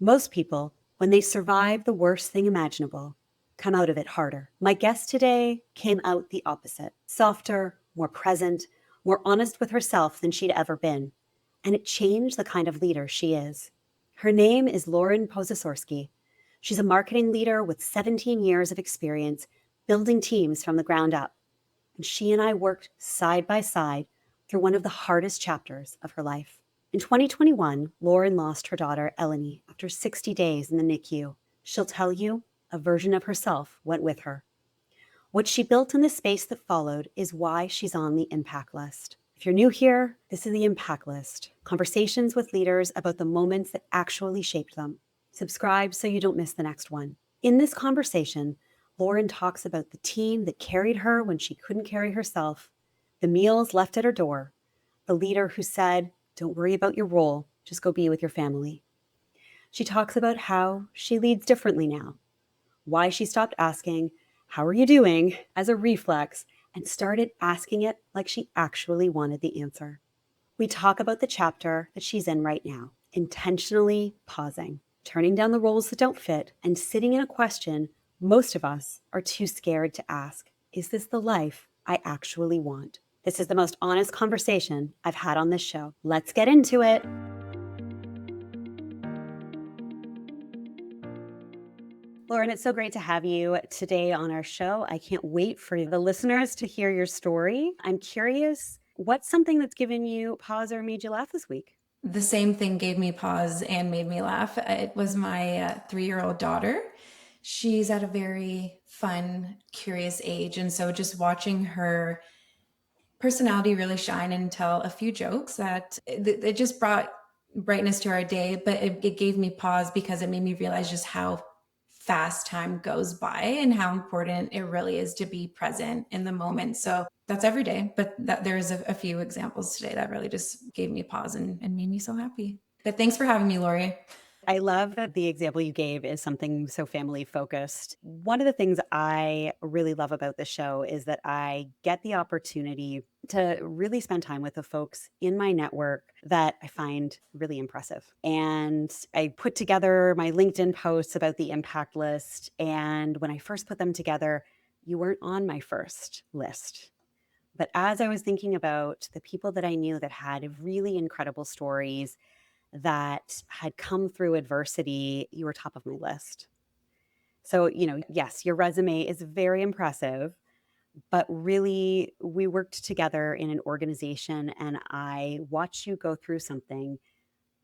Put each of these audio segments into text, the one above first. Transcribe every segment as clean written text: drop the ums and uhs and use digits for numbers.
Most people, when they survive the worst thing imaginable, come out of it harder. My guest today came out the opposite: softer, more present, more honest with herself than she'd ever been. And it changed the kind of leader she is. Her name is Lauren Posesorski. She's a marketing leader with 17 years of experience building teams from the ground up. And she and I worked side by side through one of the hardest chapters of her life. In 2021, Lauren lost her daughter, Eleni, after 60 days in the NICU. She'll tell you a version of herself went with her. What she built in the space that followed is why she's on the impact list. If you're new here, this is the impact list. Conversations with leaders about the moments that actually shaped them. Subscribe so you don't miss the next one. In this conversation, Lauren talks about the team that carried her when she couldn't carry herself, the meals left at her door, the leader who said, "Don't worry about your role, just go be with your family." She talks about how she leads differently now, why she stopped asking, "How are you doing?" as a reflex and started asking it like she actually wanted the answer. We talk about the chapter that she's in right now, intentionally pausing, turning down the roles that don't fit, and sitting in a question most of us are too scared to ask: is this the life I actually want? This is the most honest conversation I've had on this show. Let's get into it. Lauren, it's so great to have you today on our show. I can't wait for the listeners to hear your story. I'm curious, what's something that's given you pause or made you laugh this week? The same thing gave me pause and made me laugh. It was my 3-year-old daughter. She's at a very fun, curious age. And so just watching her personality really shine and tell a few jokes that it just brought brightness to our day, but it gave me pause because it made me realize just how fast time goes by and how important it really is to be present in the moment. So that's every day, but there's a few examples today that really just gave me pause and made me so happy. But thanks for having me, Laurie. I love that the example you gave is something so family focused. One of the things I really love about the show is that I get the opportunity to really spend time with the folks in my network that I find really impressive. And I put together my LinkedIn posts about the impact list. And when I first put them together, you weren't on my first list. But as I was thinking about the people that I knew that had really incredible stories, that had come through adversity, you were top of my list. So, yes, your resume is very impressive, but really, we worked together in an organization and I watched you go through something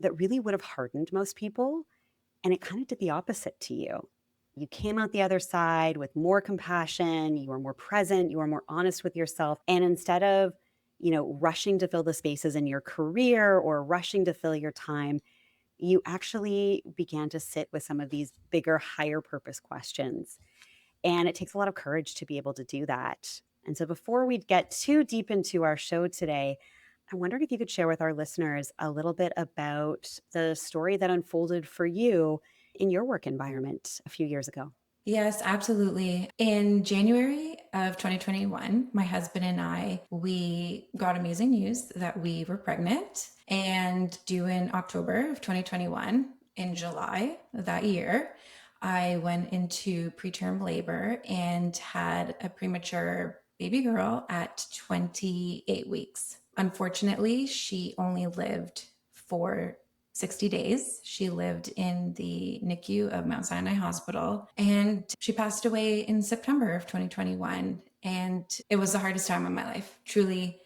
that really would have hardened most people. And it kind of did the opposite to you. You came out the other side with more compassion, you were more present, you were more honest with yourself. And instead of, rushing to fill the spaces in your career or rushing to fill your time, you actually began to sit with some of these bigger, higher purpose questions. And it takes a lot of courage to be able to do that. And so before we get too deep into our show today, I wondered if you could share with our listeners a little bit about the story that unfolded for you in your work environment a few years ago. Yes, absolutely. In January of 2021, my husband and I, we got amazing news that we were pregnant, and due in October of 2021, in July of that year, I went into preterm labor and had a premature baby girl at 28 weeks. Unfortunately, she only lived for 60 days. She lived in the NICU of Mount Sinai Hospital, and she passed away in September of 2021. And it was the hardest time of my life. Truly,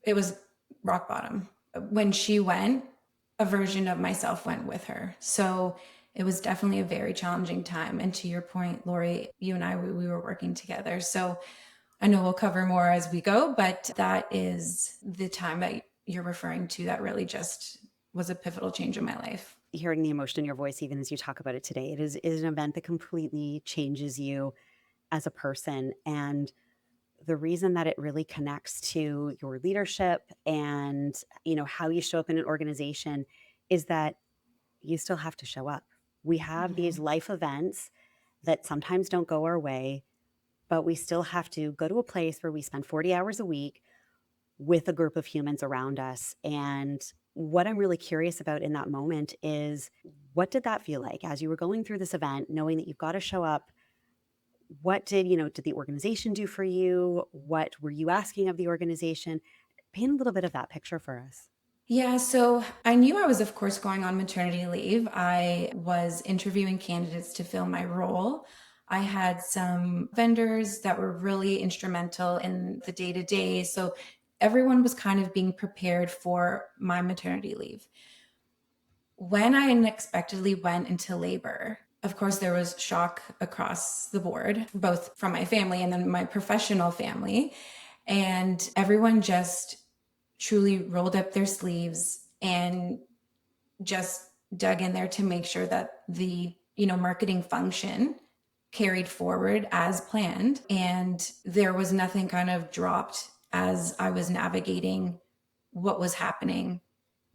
it was rock bottom. When she went, a version of myself went with her. So it was definitely a very challenging time. And to your point, Laurie, you and I, we were working together. So I know we'll cover more as we go, but that is the time that you're referring to that really just was a pivotal change in my life. Hearing the emotion in your voice, even as you talk about it today, it is an event that completely changes you as a person. And the reason that it really connects to your leadership and, how you show up in an organization is that you still have to show up. We have these life events that sometimes don't go our way, but we still have to go to a place where we spend 40 hours a week with a group of humans around us. And what I'm really curious about in that moment is, What did that feel like as you were going through this event, knowing that you've got to show up? What did the organization do for you? What were you asking of the organization? Paint a little bit of that picture for us. Yeah, so I knew I was, of course, going on maternity leave. I was interviewing candidates to fill my role. I had some vendors that were really instrumental in the day to day. So everyone was kind of being prepared for my maternity leave. When I unexpectedly went into labor, of course, there was shock across the board, both from my family and then my professional family. And everyone just truly rolled up their sleeves and just dug in there to make sure that the marketing function carried forward as planned, and there was nothing kind of dropped as I was navigating what was happening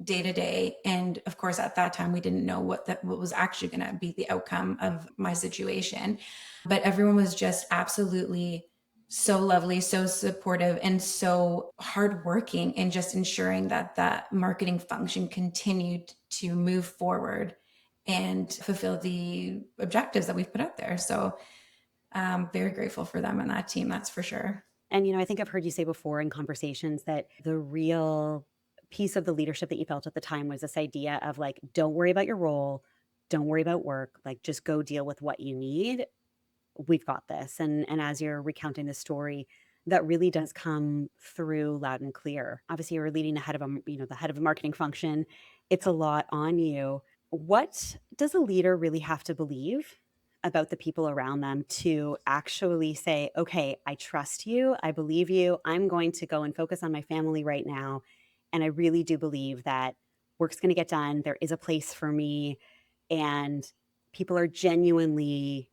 day to day. And of course, at that time, we didn't know what was actually going to be the outcome of my situation. But everyone was just absolutely so lovely, so supportive, and so hardworking in just ensuring that that marketing function continued to move forward and fulfill the objectives that we've put out there. So I'm very grateful for them and that team, that's for sure. And, I think I've heard you say before in conversations that the real piece of the leadership that you felt at the time was this idea of like, don't worry about your role, don't worry about work, like just go deal with what you need. We've got this. And as you're recounting the story, that really does come through loud and clear. Obviously, you're leading the head of the head of a marketing function. It's a lot on you. What does a leader really have to believe about the people around them to actually say, okay, I trust you, I believe you, I'm going to go and focus on my family right now. And I really do believe that work's going to get done. There is a place for me. And people are genuinely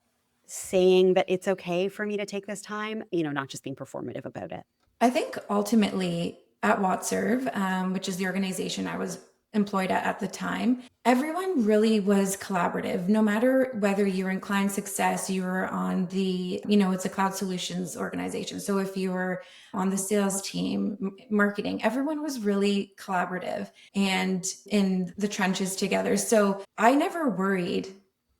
saying that it's okay for me to take this time, not just being performative about it. I think ultimately at WatServe, which is the organization I was employed at the time, everyone really was collaborative. No matter whether you're in client success, you were on it's a cloud solutions organization. So if you were on the sales team, marketing, everyone was really collaborative and in the trenches together. So I never worried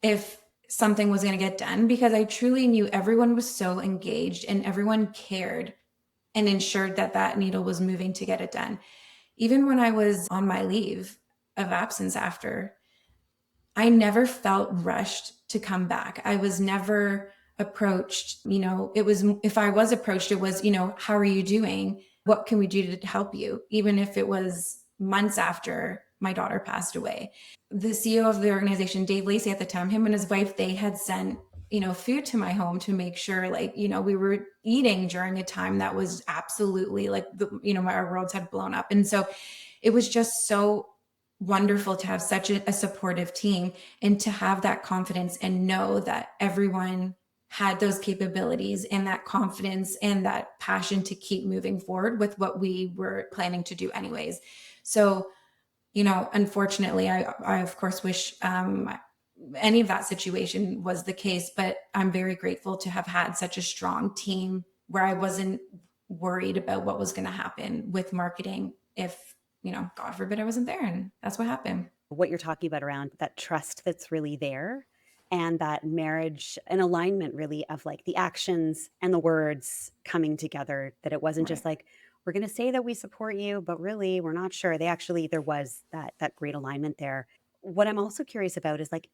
if something was going to get done because I truly knew everyone was so engaged and everyone cared and ensured that that needle was moving to get it done. Even when I was on my leave of absence after, I never felt rushed to come back. I was never approached, if I was approached, it was, how are you doing? What can we do to help you? Even if it was months after my daughter passed away. The CEO of the organization, Dave Lacey at the time, him and his wife, they had sent food to my home to make sure we were eating during a time that was absolutely our worlds had blown up. And so it was just so wonderful to have such a supportive team and to have that confidence and know that everyone had those capabilities and that confidence and that passion to keep moving forward with what we were planning to do anyways. So, unfortunately, I of course wish any of that situation was the case, but I'm very grateful to have had such a strong team where I wasn't worried about what was going to happen with marketing if, God forbid I wasn't there. And that's what happened. What you're talking about around that trust that's really there and that marriage and alignment really of like the actions and the words coming together, that it wasn't just Right. like, we're going to say that we support you, but really we're not sure. There was that great alignment there. What I'm also curious about is like,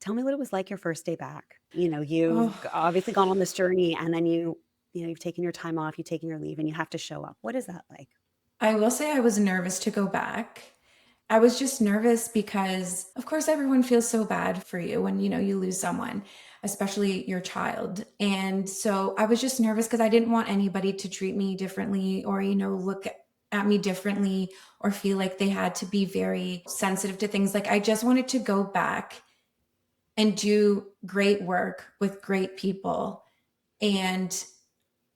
tell me what it was like your first day back. You've Oh, obviously gone on this journey and then you've taken your time off, you've taken your leave and you have to show up. What is that like? I will say I was nervous to go back. I was just nervous because, of course, everyone feels so bad for you when, you lose someone, especially your child. And so I was just nervous because I didn't want anybody to treat me differently or, look at me differently or feel like they had to be very sensitive to things. Like I just wanted to go back and do great work with great people and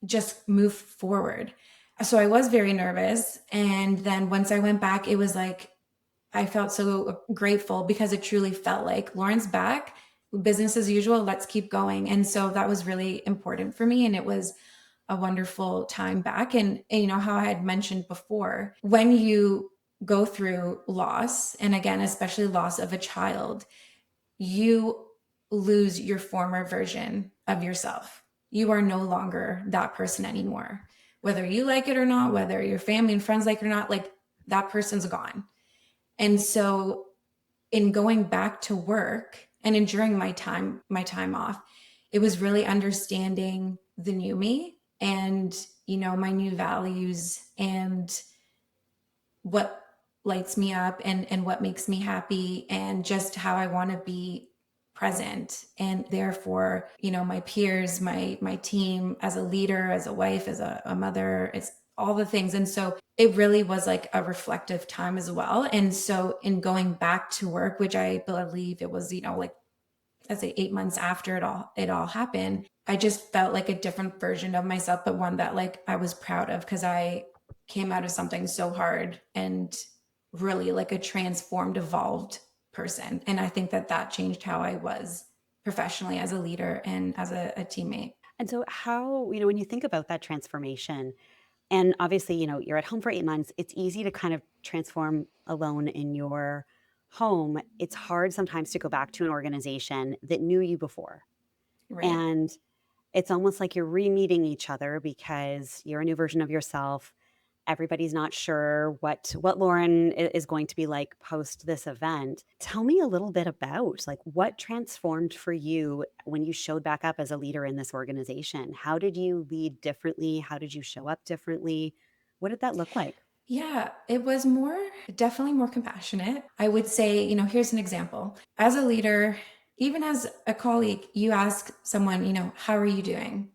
just move forward. So I was very nervous. And then once I went back, it was like, I felt so grateful because it truly felt like Lauren's back, business as usual, let's keep going. And so that was really important for me. And it was a wonderful time back. And how I had mentioned before, when you go through loss, and again, especially loss of a child, you lose your former version of yourself. You are no longer that person anymore. Whether you like it or not, whether your family and friends like it or not, like that person's gone. And so in going back to work and enduring my time off, it was really understanding the new me and, my new values and what lights me up and what makes me happy and just how I want to be present and therefore my peers, my team, as a leader, as a wife, as a mother, it's all the things. And so it really was like a reflective time as well. And so in going back to work, which I believe it was like, let's say 8 months after it all happened, I just felt like a different version of myself, but one that like I was proud of because I came out of something so hard and really like a transformed, evolved person. And I think that changed how I was professionally as a leader and as a teammate. And so, how, when you think about that transformation, and obviously, you're at home for 8 months, it's easy to kind of transform alone in your home. It's hard sometimes to go back to an organization that knew you before. Right. And it's almost like you're re-meeting each other because you're a new version of yourself. Everybody's not sure what Lauren is going to be like post this event. Tell me a little bit about like what transformed for you when you showed back up as a leader in this organization. How did you lead differently? How did you show up differently? What did that look like? Yeah, it was definitely more compassionate. I would say, here's an example. As a leader, even as a colleague, you ask someone, how are you doing?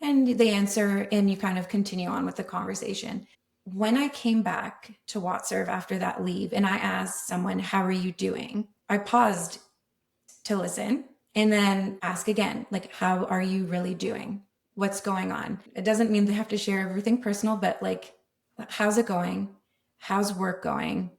And they answer, and you kind of continue on with the conversation. When I came back to WattServe after that leave and I asked someone, how are you doing? I paused to listen and then ask again, like, how are you really doing? What's going on? It doesn't mean they have to share everything personal, but like, how's it going? How's work going?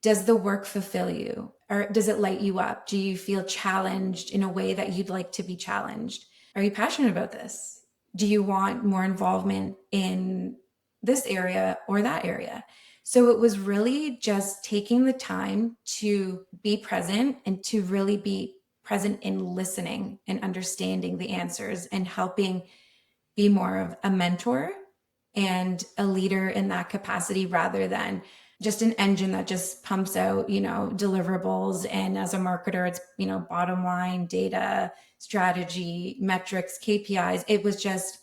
Does the work fulfill you? Or does it light you up? Do you feel challenged in a way that you'd like to be challenged? Are you passionate about this? Do you want more involvement in this area or that area? So it was really just taking the time to be present and to really be present in listening and understanding the answers and helping be more of a mentor and a leader in that capacity rather than just an engine that just pumps out, deliverables. And as a marketer, it's, bottom line, data, strategy, metrics, KPIs. It was just,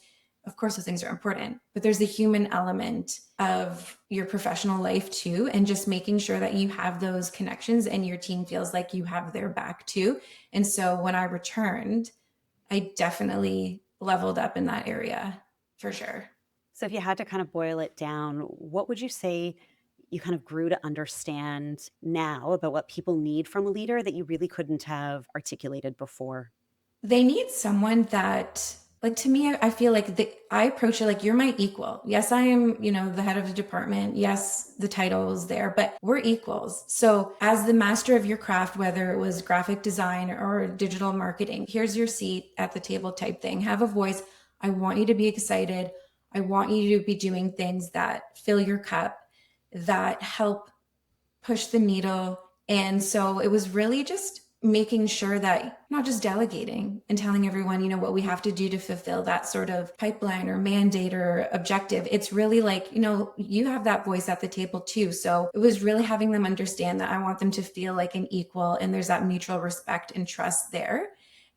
of course, those things are important, but there's the human element of your professional life too. And just making sure that you have those connections and your team feels like you have their back too. And so when I returned, I definitely leveled up in that area for sure. So if you had to kind of boil it down, what would you say you kind of grew to understand now about what people need from a leader that you really couldn't have articulated before? They need someone that, like, to me, I feel like I approach it like you're my equal. Yes, I am, the head of the department. Yes, the title is there, but we're equals. So as the master of your craft, whether it was graphic design or digital marketing, here's your seat at the table type thing. Have a voice. I want you to be excited. I want you to be doing things that fill your cup, that help push the needle. And so it was really just making sure that not just delegating and telling everyone, what we have to do to fulfill that sort of pipeline or mandate or objective. It's really like, you have that voice at the table too. So it was really having them understand that I want them to feel like an equal and there's that mutual respect and trust there,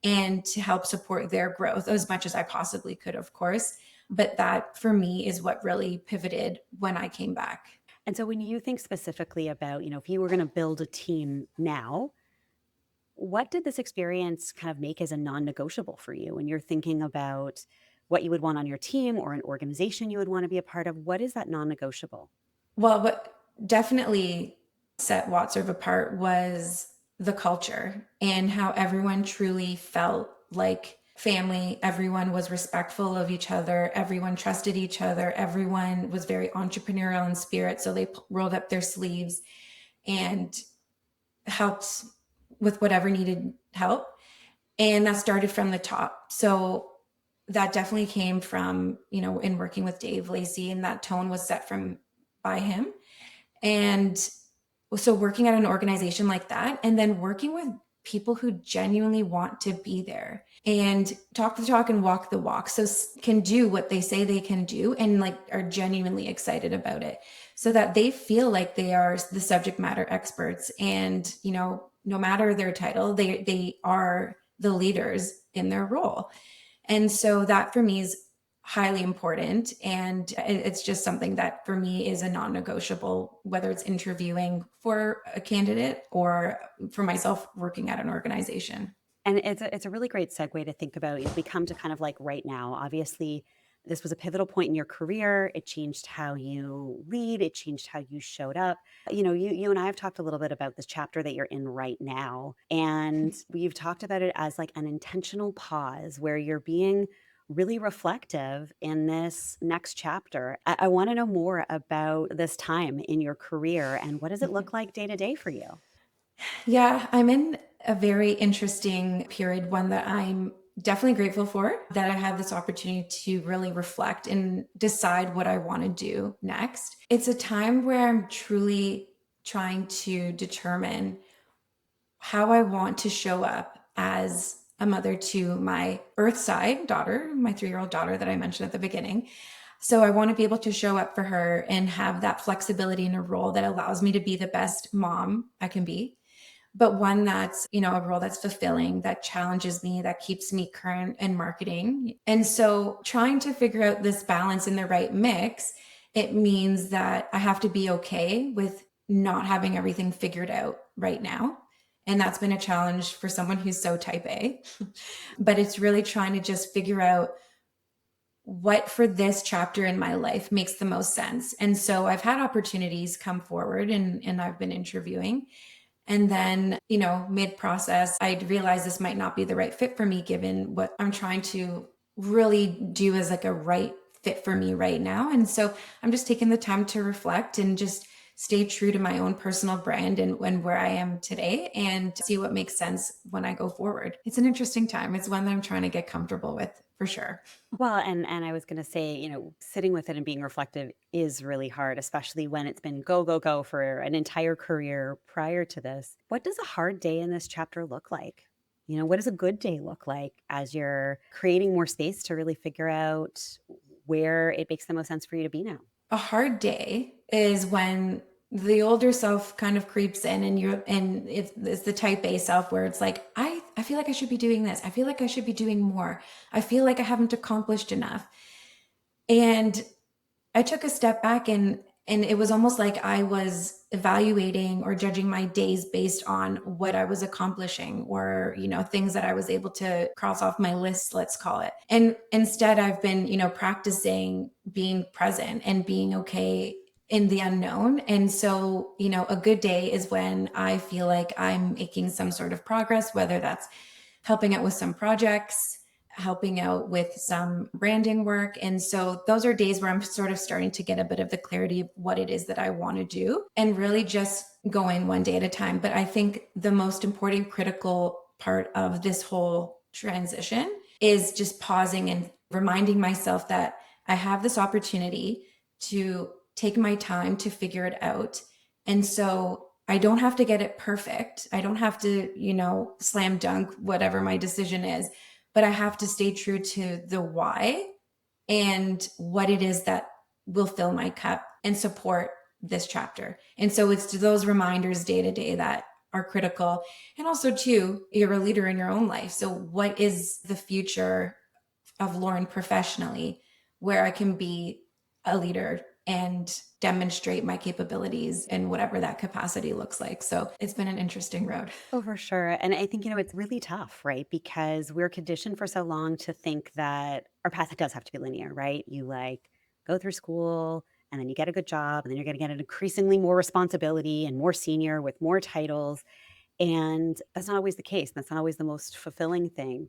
and to help support their growth as much as I possibly could, of course. But that for me is what really pivoted when I came back. And so when you think specifically about, if you were going to build a team now, what did this experience kind of make as a non-negotiable for you when you're thinking about what you would want on your team or an organization you would want to be a part of? What is that non-negotiable? Well, what definitely set WattServe apart was the culture and how everyone truly felt like family. Everyone was respectful of each other. Everyone trusted each other. Everyone was very entrepreneurial in spirit. So they rolled up their sleeves and helped with whatever needed help. And that started from the top. So that definitely came from, in working with Dave Lacey, and that tone was set from by him. And so working at an organization like that, and then working with people who genuinely want to be there and talk the talk and walk the walk. So can do what they say they can do and like are genuinely excited about it, so that they feel like they are the subject matter experts. And, you know, no matter their title, they are the leaders in their role. And so that for me is highly important. And it's just something that for me is a non-negotiable, whether it's interviewing for a candidate or for myself working at an organization. And it's a really great segue to think about. We come to kind of like right now. Obviously, this was a pivotal point in your career. It changed how you lead. It changed how you showed up. You and I have talked a little bit about this chapter that you're in right now, and we've talked about it as like an intentional pause where you're being really reflective in this next chapter. I want to know more about this time in your career and what does it look like day to day for you? Yeah, I'm in a very interesting period, one that I'm definitely grateful for, that I have this opportunity to really reflect and decide what I want to do next. It's a time where I'm truly trying to determine how I want to show up as a mother to my earth side daughter, my 3-year-old daughter that I mentioned at the beginning. So I want to be able to show up for her and have that flexibility in a role that allows me to be the best mom I can be, but one that's, you know, a role that's fulfilling, that challenges me, that keeps me current in marketing. And so trying to figure out this balance in the right mix, it means that I have to be okay with not having everything figured out right now. And that's been a challenge for someone who's so type A. But it's really trying to just figure out what for this chapter in my life makes the most sense. And so I've had opportunities come forward and I've been interviewing. And then, you know, mid process, I'd realized this might not be the right fit for me, given what I'm trying to really do as like a right fit for me right now. And so I'm just taking the time to reflect and just stay true to my own personal brand and where I am today and see what makes sense when I go forward. It's an interesting time. It's one that I'm trying to get comfortable with for sure. Well, and I was gonna say, sitting with it and being reflective is really hard, especially when it's been go, go, go for an entire career prior to this. What does a hard day in this chapter look like? What does a good day look like as you're creating more space to really figure out where it makes the most sense for you to be now? A hard day is when the older self kind of creeps in and it's the type A self where it's like, I feel like I should be doing this. I feel like I should be doing more. I feel like I haven't accomplished enough. And I took a step back and it was almost like I was evaluating or judging my days based on what I was accomplishing or, you know, things that I was able to cross off my list, let's call it. And instead I've been, you know, practicing being present and being okay in the unknown. And so, you know, a good day is when I feel like I'm making some sort of progress, whether that's helping out with some projects, helping out with some branding work. And so those are days where I'm sort of starting to get a bit of the clarity of what it is that I want to do and really just going one day at a time. But I think the most important critical part of this whole transition is just pausing and reminding myself that I have this opportunity to take my time to figure it out. And so I don't have to get it perfect. I don't have to, you know, slam dunk whatever my decision is, but I have to stay true to the why and what it is that will fill my cup and support this chapter. And so it's those reminders day to day that are critical. And also, too, you're a leader in your own life. So, what is the future of Lauren professionally where I can be a leader and demonstrate my capabilities in whatever that capacity looks like? So, it's been an interesting road. Oh, for sure. And I think, it's really tough, right? Because we're conditioned for so long to think that our path does have to be linear, right? You like go through school and then you get a good job and then you're going to get an increasingly more responsibility and more senior with more titles. And that's not always the case. That's not always the most fulfilling thing.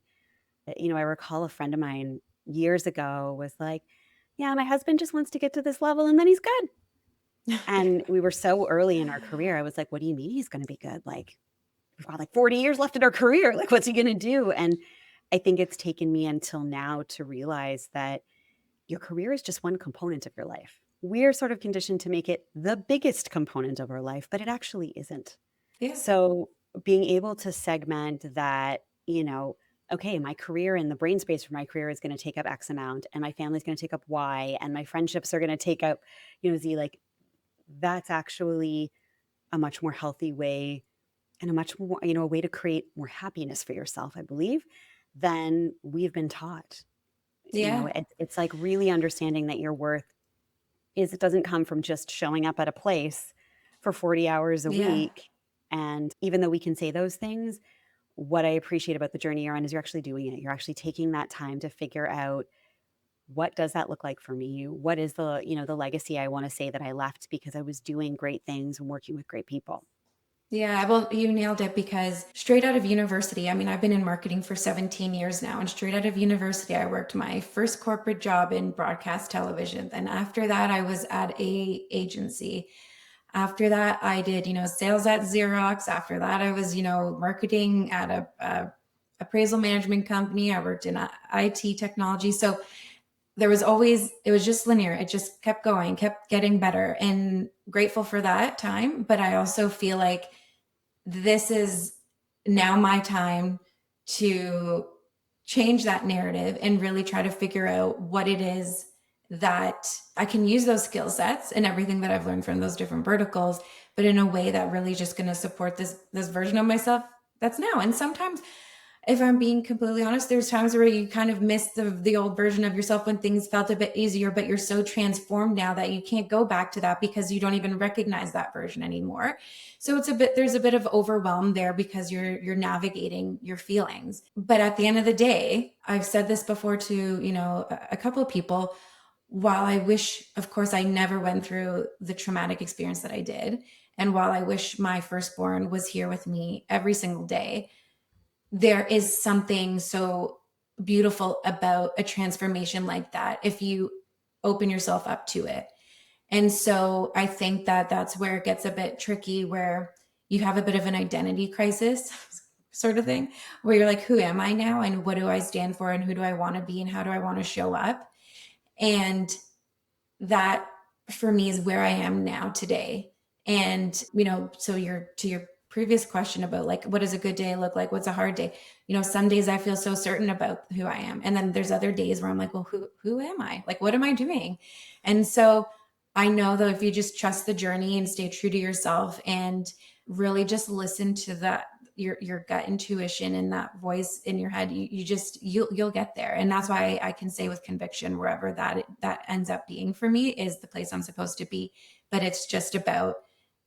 I recall a friend of mine years ago was like, yeah, my husband just wants to get to this level and then he's good. And we were so early in our career. I was like, what do you mean he's going to be good? Like, we've got like 40 years left in our career. Like, what's he going to do? And I think it's taken me until now to realize that your career is just one component of your life. We're sort of conditioned to make it the biggest component of our life, but it actually isn't. Yeah. So being able to segment that, okay, my career and the brain space for my career is going to take up X amount, and my family's going to take up Y, and my friendships are going to take up, Z, like that's actually a much more healthy way and a much more, a way to create more happiness for yourself, I believe, than we've been taught. Yeah. It's like really understanding that your worth it doesn't come from just showing up at a place for 40 hours a Yeah. week. And even though we can say those things, what I appreciate about the journey you're on is you're actually doing it. You're actually taking that time to figure out what does that look like for me? What is the legacy I want to say that I left because I was doing great things and working with great people. Yeah, well, you nailed it because straight out of university, I mean, I've been in marketing for 17 years now, and straight out of university, I worked my first corporate job in broadcast television. Then after that, I was at a agency. After that, I did, sales at Xerox. After that, I was, marketing at a appraisal management company. I worked in IT technology. So it was just linear. It just kept going, kept getting better, and grateful for that time. But I also feel like this is now my time to change that narrative and really try to figure out what it is that I can use those skill sets and everything that I've learned from those different verticals, but in a way that really just going to support this version of myself that's now. And sometimes, if I'm being completely honest, there's times where you kind of miss the old version of yourself when things felt a bit easier, but you're so transformed now that you can't go back to that because you don't even recognize that version anymore. So there's a bit of overwhelm there because you're navigating your feelings. But at the end of the day, I've said this before to, a couple of people, while I wish, of course, I never went through the traumatic experience that I did, and while I wish my firstborn was here with me every single day, there is something so beautiful about a transformation like that if you open yourself up to it. And so I think that that's where it gets a bit tricky, where you have a bit of an identity crisis sort of thing, where you're like, who am I now? And what do I stand for? And who do I want to be? And how do I want to show up? And that for me is where I am now today. And, so to your previous question about like, what does a good day look like? What's a hard day? Some days I feel so certain about who I am. And then there's other days where I'm like, well, who am I? Like, what am I doing? And so I know that if you just trust the journey and stay true to yourself and really just listen to your gut intuition and that voice in your head, you'll get there. And that's why I can say with conviction, wherever that ends up being for me is the place I'm supposed to be. But it's just about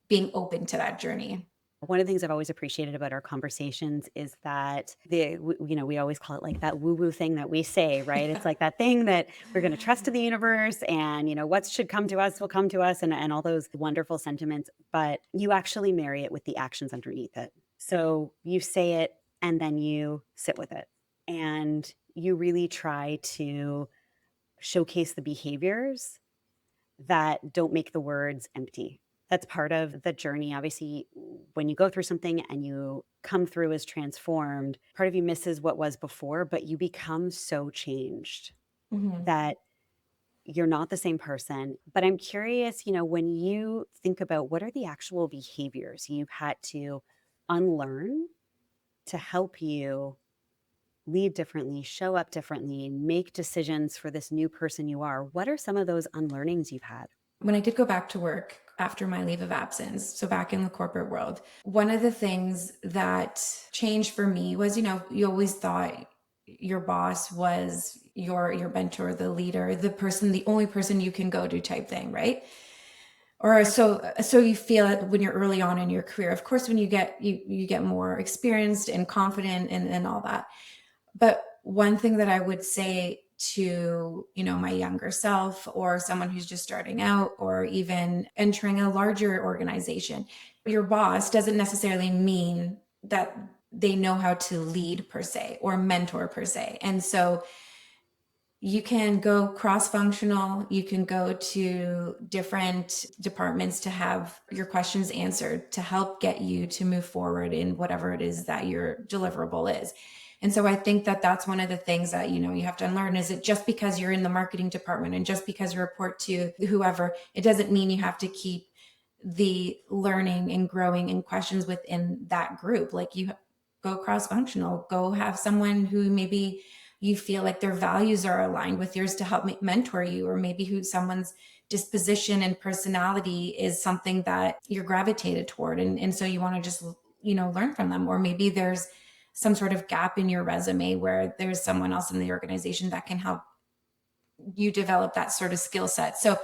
being open to that journey. One of the things I've always appreciated about our conversations is that we always call it like that woo-woo thing that we say, right? It's like that thing that we're going to trust in the universe, and what should come to us will come to us, and all those wonderful sentiments. But you actually marry it with the actions underneath it. So you say it and then you sit with it, and you really try to showcase the behaviors that don't make the words empty. That's part of the journey. Obviously, when you go through something and you come through as transformed, part of you misses what was before, but you become so changed Mm-hmm. that you're not the same person. But I'm curious, when you think about what are the actual behaviors you've had to unlearn to help you lead differently, show up differently, make decisions for this new person you are, what are some of those unlearnings you've had? When I did go back to work after my leave of absence, so back in the corporate world, one of the things that changed for me was, you always thought your boss was your mentor, the leader, the only person you can go to type thing, right? Or so you feel it when you're early on in your career. Of course, when you get more experienced and confident and all that. But one thing that I would say to, my younger self or someone who's just starting out or even entering a larger organization, your boss doesn't necessarily mean that they know how to lead per se or mentor per se. And so you can go cross-functional, you can go to different departments to have your questions answered to help get you to move forward in whatever it is that your deliverable is. And so I think that that's one of the things that, you have to unlearn is it just because you're in the marketing department and just because you report to whoever, it doesn't mean you have to keep the learning and growing and questions within that group. Like, you go cross functional, go have someone who maybe you feel like their values are aligned with yours to help mentor you, or maybe who someone's disposition and personality is something that you're gravitated toward. And so you want to just, learn from them. Or maybe there's some sort of gap in your resume where there's someone else in the organization that can help you develop that sort of skill set. So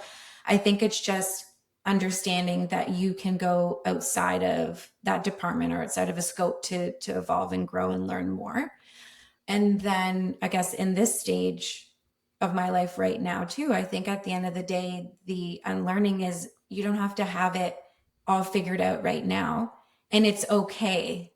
I think it's just understanding that you can go outside of that department or outside of a scope to evolve and grow and learn more. And then I guess in this stage of my life right now too, I think at the end of the day, the unlearning is you don't have to have it all figured out right now. And it's okay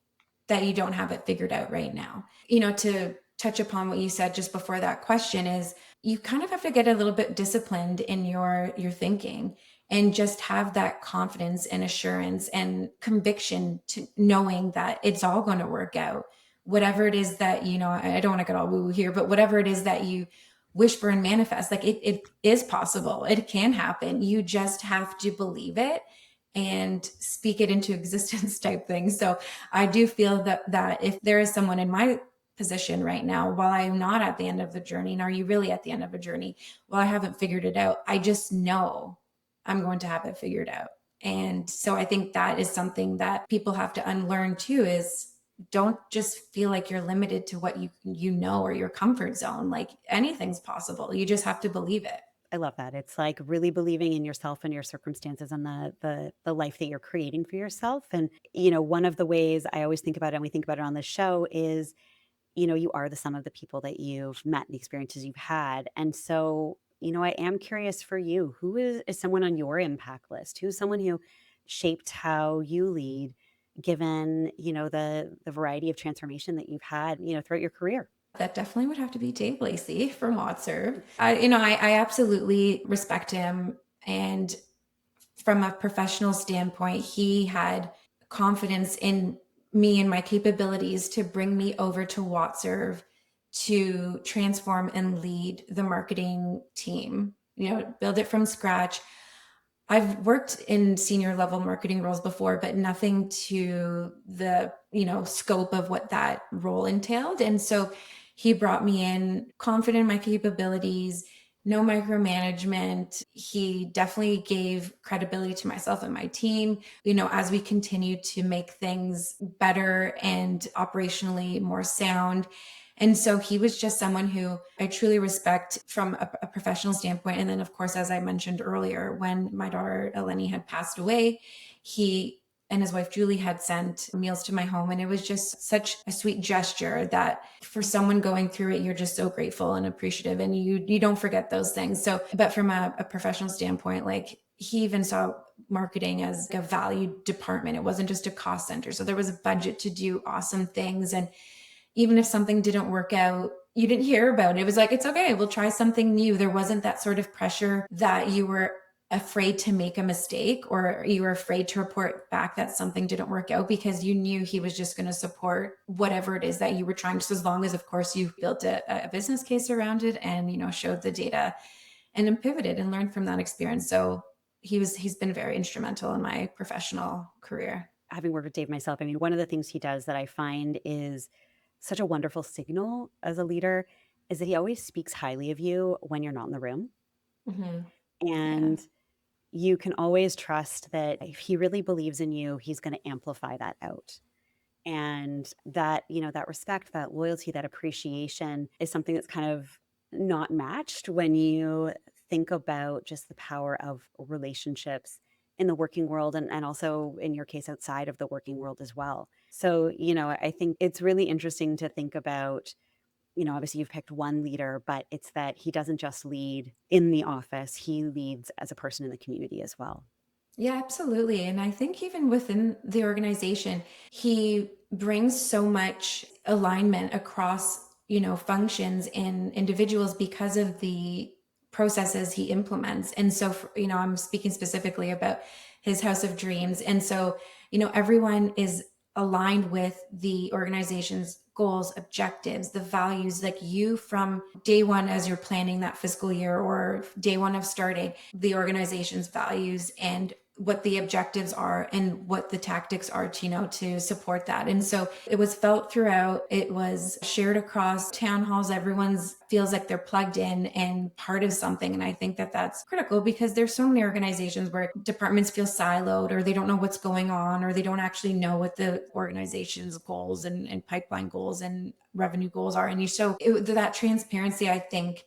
that you don't have it figured out right now. To touch upon what you said just before that question, is you kind of have to get a little bit disciplined in your thinking, and just have that confidence and assurance and conviction to knowing that it's all going to work out. Whatever it is that, I don't want to get all woo woo here, but whatever it is that you whisper and manifest, like it is possible. It can happen. You just have to believe it and speak it into existence type thing. So I do feel that if there is someone in my position right now, while I'm not at the end of the journey, and are you really at the end of a journey? Well, I haven't figured it out. I just know I'm going to have it figured out. And so I think that is something that people have to unlearn too, is don't just feel like you're limited to what you know or your comfort zone. Like, anything's possible. You just have to believe it. I love that. It's like really believing in yourself and your circumstances and the life that you're creating for yourself. And one of the ways I always think about it, and we think about it on this show, is you are the sum of the people that you've met and the experiences you've had. And so, I am curious for you, who is someone on your impact list? Who's someone who shaped how you lead, given, the variety of transformation that you've had, throughout your career? That definitely would have to be Dave Lacey from WhatsApp. I absolutely respect him. And from a professional standpoint, he had confidence in me and my capabilities to bring me over to WhatsApp to transform and lead the marketing team, build it from scratch. I've worked in senior level marketing roles before, but nothing to the, scope of what that role entailed. And so he brought me in confident in my capabilities, no micromanagement. He definitely gave credibility to myself and my team, as we continued to make things better and operationally more sound. And so he was just someone who I truly respect from a professional standpoint. And then, of course, as I mentioned earlier, when my daughter Eleni had passed away, he and his wife Julie had sent meals to my home. And it was just such a sweet gesture that for someone going through it, you're just so grateful and appreciative, and you don't forget those things. So, but from a professional standpoint, like, he even saw marketing as a valued department. It wasn't just a cost center. So there was a budget to do awesome things. And even if something didn't work out, you didn't hear about it. It was like, it's okay, we'll try something new. There wasn't that sort of pressure that you were afraid to make a mistake, or you were afraid to report back that something didn't work out, because you knew he was just going to support whatever it is that you were trying, just as long as, of course, you built a business case around it and, showed the data and then pivoted and learned from that experience. So he's been very instrumental in my professional career. Having worked with Dave myself, I mean, one of the things he does that I find is such a wonderful signal as a leader is that he always speaks highly of you when you're not in the room. Mm-hmm. And you can always trust that if he really believes in you, he's going to amplify that out. And that, that respect, that loyalty, that appreciation is something that's kind of not matched when you think about just the power of relationships in the working world, and also in your case outside of the working world as well. So, I think it's really interesting to think about, obviously you've picked one leader, but it's that he doesn't just lead in the office, he leads as a person in the community as well. Yeah, absolutely. And I think even within the organization, he brings so much alignment across, functions and individuals because of the processes he implements. And so, I'm speaking specifically about his House of Dreams. And so, everyone is aligned with the organization's goals, objectives, the values, like you from day one as you're planning that fiscal year or day one of starting, the organization's values and what the objectives are and what the tactics are to, to support that. And so it was felt throughout. It was shared across town halls. Everyone's feels like they're plugged in and part of something. And I think that that's critical because there's so many organizations where departments feel siloed, or they don't know what's going on, or they don't actually know what the organization's goals and pipeline goals and revenue goals are. And that transparency, I think,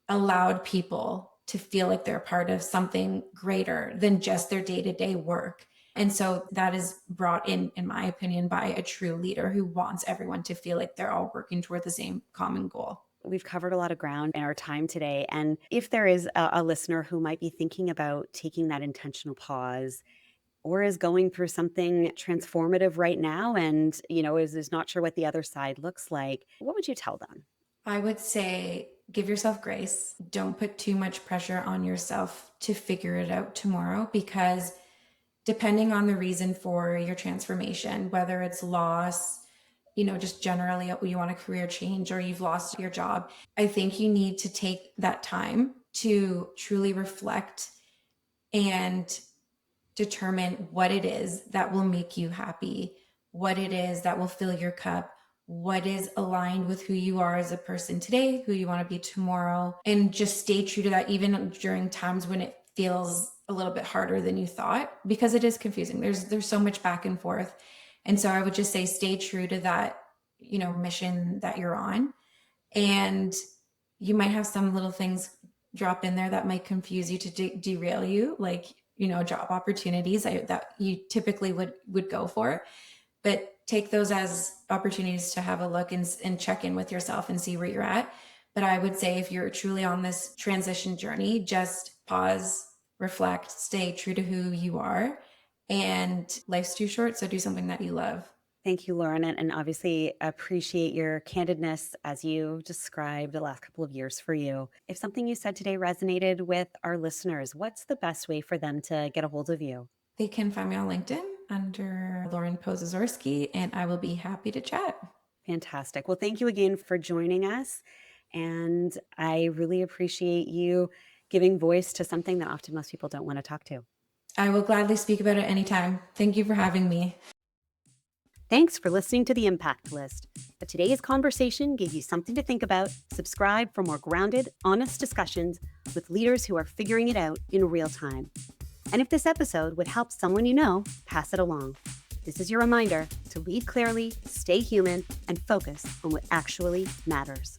allowed people to feel like they're part of something greater than just their day-to-day work. And so that is brought in my opinion, by a true leader who wants everyone to feel like they're all working toward the same common goal. We've covered a lot of ground in our time today. And if there is a listener who might be thinking about taking that intentional pause, or is going through something transformative right now and, is not sure what the other side looks like, what would you tell them? I would say give yourself grace. Don't put too much pressure on yourself to figure it out tomorrow, because depending on the reason for your transformation, whether it's loss, just generally you want a career change, or you've lost your job, I think you need to take that time to truly reflect and determine what it is that will make you happy, what it is that will fill your cup, what is aligned with who you are as a person today, who you want to be tomorrow, and just stay true to that, even during times when it feels a little bit harder than you thought, because it is confusing. There's so much back and forth. And so I would just say, stay true to that, mission that you're on. And you might have some little things drop in there that might confuse you to derail you, like, job opportunities that you typically would go for. But take those as opportunities to have a look and check in with yourself and see where you're at. But I would say, if you're truly on this transition journey, just pause, reflect, stay true to who you are. And life's too short, so do something that you love. Thank you, Lauren, and obviously appreciate your candidness as you described the last couple of years for you. If something you said today resonated with our listeners, what's the best way for them to get a hold of you? They can find me on LinkedIn under Lauren Posesorski, and I will be happy to chat. Fantastic. Well, thank you again for joining us. And I really appreciate you giving voice to something that often most people don't want to talk to. I will gladly speak about it anytime. Thank you for having me. Thanks for listening to The Impact List. If today's conversation gave you something to think about, subscribe for more grounded, honest discussions with leaders who are figuring it out in real time. And if this episode would help someone you know, pass it along. This is your reminder to lead clearly, stay human, and focus on what actually matters.